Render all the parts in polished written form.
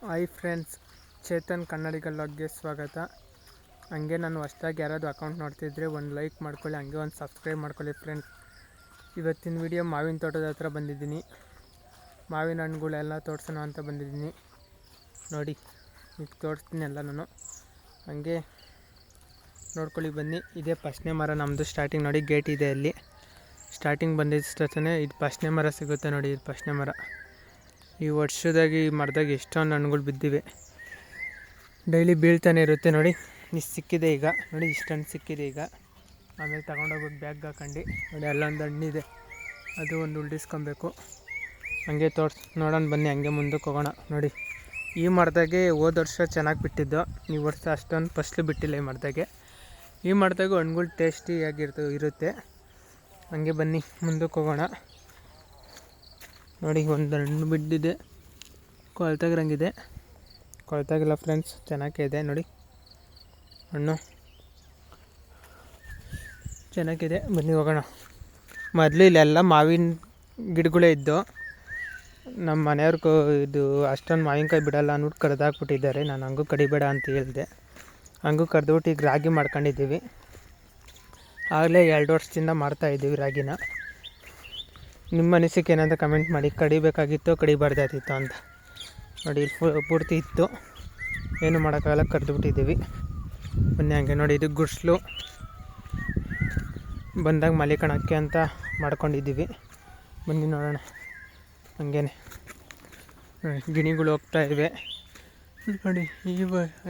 Hi friends, Chetan ಕನ್ನಡಿಗರ ಲಾಗ್ಗೆ ಸ್ವಾಗತ. ಹಂಗೆ ನಾನು ಹೊಸ್ದಾಗಿ ಯಾರಾದರೂ ಅಕೌಂಟ್ ನೋಡ್ತಿದ್ರೆ ಒಂದು ಲೈಕ್ ಮಾಡ್ಕೊಳ್ಳಿ, ಹಂಗೆ ಒಂದು ಸಬ್ಸ್ಕ್ರೈಬ್ ಮಾಡ್ಕೊಳ್ಳಿ ಫ್ರೆಂಡ್ಸ್. ಇವತ್ತಿನ ವಿಡಿಯೋ ಮಾವಿನ ತೋಟದ ಹತ್ರ ಬಂದಿದ್ದೀನಿ. ಮಾವಿನ ಹಣ್ಣುಗಳೆಲ್ಲ ತೋರಿಸೋಣ ಅಂತ ಬಂದಿದ್ದೀನಿ. ನೋಡಿ, ಈಗ ತೋರಿಸ್ತೀನಿ ಎಲ್ಲ ನಾನು. ಹಂಗೆ ನೋಡ್ಕೊಳ್ಳಿ ಬನ್ನಿ. ಇದೇ ಫಸ್ಟ್ನೇ ಮರ ನಮ್ಮದು. ಸ್ಟಾರ್ಟಿಂಗ್ ನೋಡಿ, ಗೇಟ್ ಇದೆ ಅಲ್ಲಿ. ಸ್ಟಾರ್ಟಿಂಗ್ ಬಂದಿದ್ದಷ್ಟೇ ಇದು ಫಸ್ಟ್ನೇ ಮರ ಸಿಗುತ್ತೆ ನೋಡಿ. ಇದು ಫಸ್ಟ್ನೇ ಮರ. ಈ ವರ್ಷದಾಗಿ ಈ ಮರದಾಗ ಎಷ್ಟೊಂದು ಹಣ್ಣುಗಳು ಬಿದ್ದಿವೆ. ಡೈಲಿ ಬೀಳ್ತಾನೆ ಇರುತ್ತೆ ನೋಡಿ. ಇಷ್ಟು ಸಿಕ್ಕಿದೆ ಈಗ ನೋಡಿ, ಇಷ್ಟೊಂದು ಸಿಕ್ಕಿದೆ ಈಗ. ಆಮೇಲೆ ತಗೊಂಡೋಗ್ಬೇಕು ಬ್ಯಾಗ್ ಹಾಕೊಂಡು. ನೋಡಿ, ಅಲ್ಲೊಂದು ಹಣ್ಣಿದೆ, ಅದು ಒಂದು ಉಲ್ಡಿಸ್ಕೊಬೇಕು. ಹಂಗೆ ನೋಡೋಣ ಬನ್ನಿ, ಹಂಗೆ ಮುಂದಕ್ಕೆ ಹೋಗೋಣ. ನೋಡಿ, ಈ ಮರದಾಗೆ ಹೋದ ವರ್ಷ ಚೆನ್ನಾಗಿ ಬಿಟ್ಟಿದ್ದು. ಈ ವರ್ಷ ಅಷ್ಟೊಂದು ಫಸ್ಲು ಬಿಟ್ಟಿಲ್ಲ ಈ ಮರದಾಗೆ. ಈ ಮರದಾಗೂ ಹಣ್ಣುಗಳು ಇರುತ್ತೆ. ಹಂಗೆ ಬನ್ನಿ ಮುಂದಕ್ಕೆ ಹೋಗೋಣ. ನೋಡಿ, ಒಂದು ಹಣ್ಣು ಬಿದ್ದಿದೆ, ಕೊಳ್ತಾಗಿರಂಗಿದೆ. ಕೊಳ್ತಾಗಿಲ್ಲ ಫ್ರೆಂಡ್ಸ್, ಚೆನ್ನಾಗಿದೆ ನೋಡಿ. ಹಣ್ಣು ಚೆನ್ನಾಗಿದೆ, ಬನ್ನಿ ಹೋಗೋಣ. ಮೊದಲು ಇಲ್ಲೆಲ್ಲ ಮಾವಿನ ಗಿಡಗಳೇ ಇದ್ದು. ನಮ್ಮ ಮನೆಯವ್ರಿಗೂ ಇದು ಅಷ್ಟೊಂದು ಮಾವಿನಕಾಯಿ ಬಿಡಲ್ಲ ಅಂದ್ಬಿಟ್ಟು ಕರೆದಾಕ್ಬಿಟ್ಟಿದ್ದಾರೆ. ನಾನು ಹಂಗೂ ಕಡಿಬೇಡ ಅಂತ ಹೇಳಿದೆ. ಹಂಗೂ ಕರೆದ್ಬಿಟ್ಟು ಈಗ ರಾಗಿ ಮಾಡ್ಕೊಂಡಿದ್ದೀವಿ. ಆಗಲೇ 2 ವರ್ಷದಿಂದ ಮಾಡ್ತಾಯಿದ್ದೀವಿ ರಾಗಿನ. ನಿಮ್ಮ ಅನಿಸಿಕೆ ಏನಂತ ಕಮೆಂಟ್ ಮಾಡಿ. ಕಡಿಬೇಕಾಗಿತ್ತು, ಕಡಿಬಾರ್ದಾಗಿತ್ತು ಅಂತ. ನೋಡಿ, ಇಲ್ಲಿ ಪೂರ್ತಿ ಇತ್ತು, ಏನು ಮಾಡೋಕ್ಕಾಗಲ್ಲ, ಕರೆದುಬಿಟ್ಟಿದ್ದೀವಿ. ಬನ್ನಿ ಹಂಗೆ. ನೋಡಿ, ಇದು ಗುಡ್ಸ್ಲು ಬಂದಾಗ ಮಲಿಕಣಕ್ಕೆ ಅಂತ ಮಾಡ್ಕೊಂಡಿದ್ದೀವಿ. ಬನ್ನಿ ನೋಡೋಣ. ಹಂಗೇನೆ ಗಿಣಿಗಳು ಹೋಗ್ತಾ ಇವೆ ನೋಡಿ.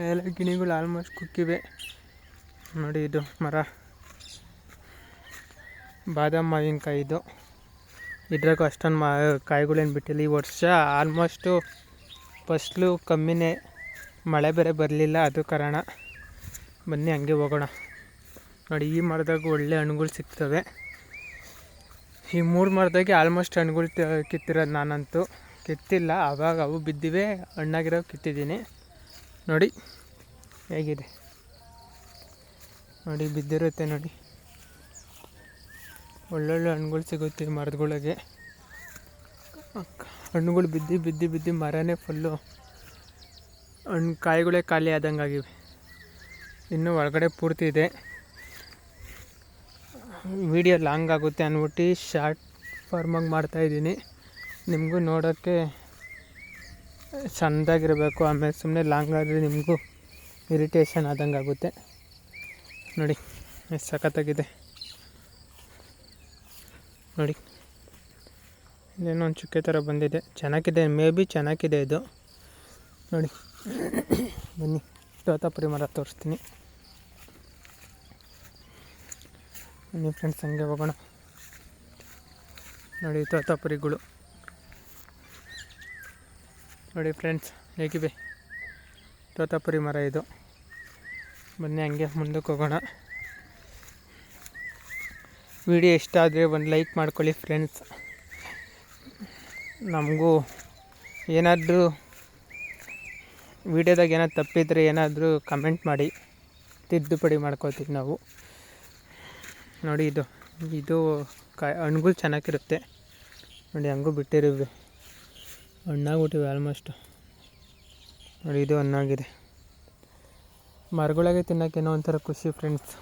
ಎಲ್ಲ ಗಿಣಿಗಳು ಆಲ್ಮೋಸ್ಟ್ ಕುಕ್ಕಿವೆ ನೋಡಿ. ಇದು ಮರ ಬಾದಾಮ್ ಮಾವಿನಕಾಯಿ. ಇದು ಇದ್ರಾಗೂ ಅಷ್ಟೊಂದು ಕಾಯಿಗಳೇನು ಬಿಟ್ಟಿಲ್ಲ. ಈ ವರ್ಷ ಆಲ್ಮೋಸ್ಟು ಫಸ್ಲು ಕಮ್ಮಿನೇ, ಮಳೆ ಬೇರೆ ಬರಲಿಲ್ಲ, ಅದು ಕಾರಣ. ಬನ್ನಿ ಹಂಗೆ ಹೋಗೋಣ. ನೋಡಿ, ಈ ಮರದಾಗ ಒಳ್ಳೆ ಹಣ್ಣುಗಳು ಸಿಗ್ತವೆ. ಈ 3 ಮರದಾಗೆ ಆಲ್ಮೋಸ್ಟ್ ಹಣ್ಣುಗಳು ಕಿತ್ತಿರೋದು ನಾನಂತೂ. ಕಿತ್ತಿಲ್ಲ, ಆವಾಗ ಅವು ಬಿದ್ದಿವೆ, ಹಣ್ಣಾಗಿರೋ ಕಿತ್ತಿದ್ದೀನಿ. ನೋಡಿ ಹೇಗಿದೆ ನೋಡಿ, ಬಿದ್ದಿರುತ್ತೆ ನೋಡಿ. ಒಳ್ಳೊಳ್ಳೆ ಹಣ್ಣುಗಳು ಸಿಗುತ್ತೆ ಈ ಮರದಗಳಿಗೆ. ಹಣ್ಣುಗಳು ಬಿದ್ದು ಮರನೇ ಫುಲ್ಲು ಕಾಯಿಗಳೇ ಖಾಲಿ ಆದಂಗೆ ಆಗಿವೆ. ಇನ್ನೂ ಒಳಗಡೆ ಪೂರ್ತಿ ಇದೆ. ವಿಡಿಯೋ ಲಾಂಗ್ ಆಗುತ್ತೆ ಅಂದ್ಬಿಟ್ಟು ಶಾರ್ಟ್ ಫಾರ್ಮಾಗಿ ಮಾಡ್ತಾಯಿದ್ದೀನಿ. ನಿಮಗೂ ನೋಡೋಕ್ಕೆ ಚೆಂದಾಗಿರಬೇಕು. ಆಮೇಲೆ ಸುಮ್ಮನೆ ಲಾಂಗ್ ಆದರೆ ನಿಮಗೂ ಇರಿಟೇಷನ್ ಆದಂಗೆ ಆಗುತ್ತೆ. ನೋಡಿ, ಎಷ್ಟು ಸಖತ್ತಾಗಿದೆ ನೋಡಿ. ಇದೇನೋ ಒಂದು ಚುಕ್ಕೆ ಥರ ಬಂದಿದೆ, ಚೆನ್ನಾಗಿದೆ. ಮೇ ಬಿ ಚೆನ್ನಾಗಿದೆ ಇದು ನೋಡಿ. ಬನ್ನಿ, ತೋತಾಪುರಿ ಮರ ತೋರಿಸ್ತೀನಿ ಬನ್ನಿ ಫ್ರೆಂಡ್ಸ್, ಹಂಗೆ ಹೋಗೋಣ. ನೋಡಿ, ತೋತಾಪುರಿಗಳು ನೋಡಿ ಫ್ರೆಂಡ್ಸ್, ಹೇಗಿವೆ ತೋತಾಪುರಿ ಮರ ಇದು. ಬನ್ನಿ ಹಂಗೆ ಮುಂದಕ್ಕೆ ಹೋಗೋಣ. ವಿಡಿಯೋ ಇಷ್ಟ ಆದರೆ ಒಂದು ಲೈಕ್ ಮಾಡ್ಕೊಳ್ಳಿ ಫ್ರೆಂಡ್ಸ್. ನಮಗೂ ಏನಾದರೂ ವಿಡಿಯೋದಾಗ ಏನಾದ್ರು ತಪ್ಪಿದರೆ ಏನಾದರೂ ಕಮೆಂಟ್ ಮಾಡಿ, ತಿದ್ದುಪಡಿ ಮಾಡ್ಕೋತೀವಿ ನಾವು. ನೋಡಿ, ಇದು ಹಣ್ಣುಗಳು ಚೆನ್ನಾಗಿರುತ್ತೆ ನೋಡಿ. ಹಂಗೂ ಬಿಟ್ಟಿರುವೆ, ಹಣ್ಣಾಗ್ಬಿಟ್ಟಿವೆ ಆಲ್ಮೋಸ್ಟ್ ನೋಡಿ. ಇದು ಹಣ್ಣಾಗಿದೆ. ಮರಗಳಿಗೆ ತಿನ್ನೋಕ್ಕೇನೋ ಒಂಥರ ಖುಷಿ ಫ್ರೆಂಡ್ಸ್.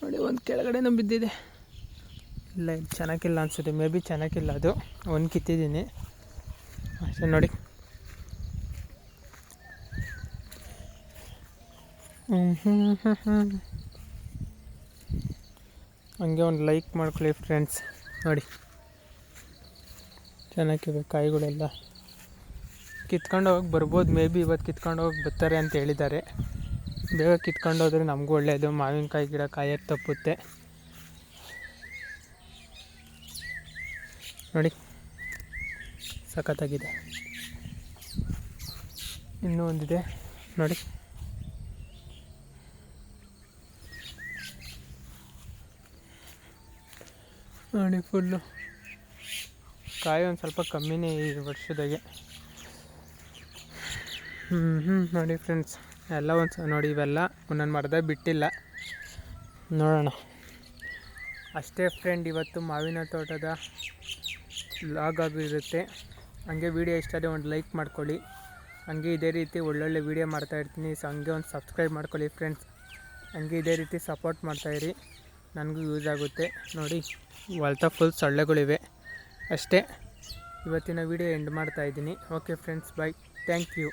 ನೋಡಿ, ಒಂದು ಕೆಳಗಡೆನೂ ಬಿದ್ದಿದೆ. ಇಲ್ಲ, ಇದು ಚೆನ್ನಾಗಿಲ್ಲ ಅನಿಸುತ್ತೆ. ಮೇ ಬಿ ಚೆನ್ನಾಗಿಲ್ಲ, ಅದು ಒಂದು ಕಿತ್ತಿದ್ದೀನಿ ಅಷ್ಟೇ ನೋಡಿ. ಹಂಗೆ ಒಂದು ಲೈಕ್ ಮಾಡ್ಕೊಳ್ಳಿ ಫ್ರೆಂಡ್ಸ್. ನೋಡಿ, ಚೆನ್ನಾಗಿವೆ ಕಾಯಿಗಳೆಲ್ಲ. ಕಿತ್ಕೊಂಡು ಹೋಗಿ ಬರ್ಬೋದು. ಮೇ ಬಿ ಇವತ್ತು ಕಿತ್ಕೊಂಡು ಹೋಗಿ ಬರ್ತಾರೆ ಅಂತ ಹೇಳಿದ್ದಾರೆ. ಬೇಗ ಕಿತ್ಕೊಂಡು ಹೋದರೆ ನಮಗೂ ಒಳ್ಳೆಯದು. ಮಾವಿನಕಾಯಿ ಗಿಡ ಕಾಯಕ್ಕೆ ತಪ್ಪುತ್ತೆ ನೋಡಿ. ಸಖತ್ತಾಗಿದೆ. ಇನ್ನೂ ಒಂದಿದೆ ನೋಡಿ. ನೋಡಿ, ಫುಲ್ಲು ಕಾಯಿ ಒಂದು ಸ್ವಲ್ಪ ಕಮ್ಮಿನೇ ಈ ವರ್ಷದಾಗೆ. ನೋಡಿ ಫ್ರೆಂಡ್ಸ್, ಎಲ್ಲ ನೋಡಿ, ಇವೆಲ್ಲ ಒಂದೊಂದು ಮರದಾಗ ಬಿಟ್ಟಿಲ್ಲ. ನೋಡೋಣ ಅಷ್ಟೇ ಫ್ರೆಂಡ್. ಇವತ್ತು ಮಾವಿನ ತೋಟದ ಲಾಗ್ ಆಗಿರುತ್ತೆ. ಹಂಗೆ ವೀಡಿಯೋ ಇಷ್ಟ ಆದರೆ ಒಂದು ಲೈಕ್ ಮಾಡ್ಕೊಳ್ಳಿ. ಹಂಗೆ ಇದೇ ರೀತಿ ಒಳ್ಳೊಳ್ಳೆ ವೀಡಿಯೋ ಮಾಡ್ತಾಯಿರ್ತೀನಿ. ಸೊ ಹಂಗೆ ಒಂದು ಸಬ್ಸ್ಕ್ರೈಬ್ ಮಾಡ್ಕೊಳ್ಳಿ ಫ್ರೆಂಡ್ಸ್. ಹಂಗೆ ಇದೇ ರೀತಿ ಸಪೋರ್ಟ್ ಮಾಡ್ತಾಯಿರಿ, ನನಗೂ ಯೂಸ್ ಆಗುತ್ತೆ. ನೋಡಿ ಹೊಲ್ತ ಫುಲ್ ಸೊಳ್ಳೆಗಳಿವೆ ಅಷ್ಟೇ. ಇವತ್ತಿನ ವೀಡಿಯೋ ಎಂಡ್ ಮಾಡ್ತಾಯಿದ್ದೀನಿ. Okay friends, bye, thank you.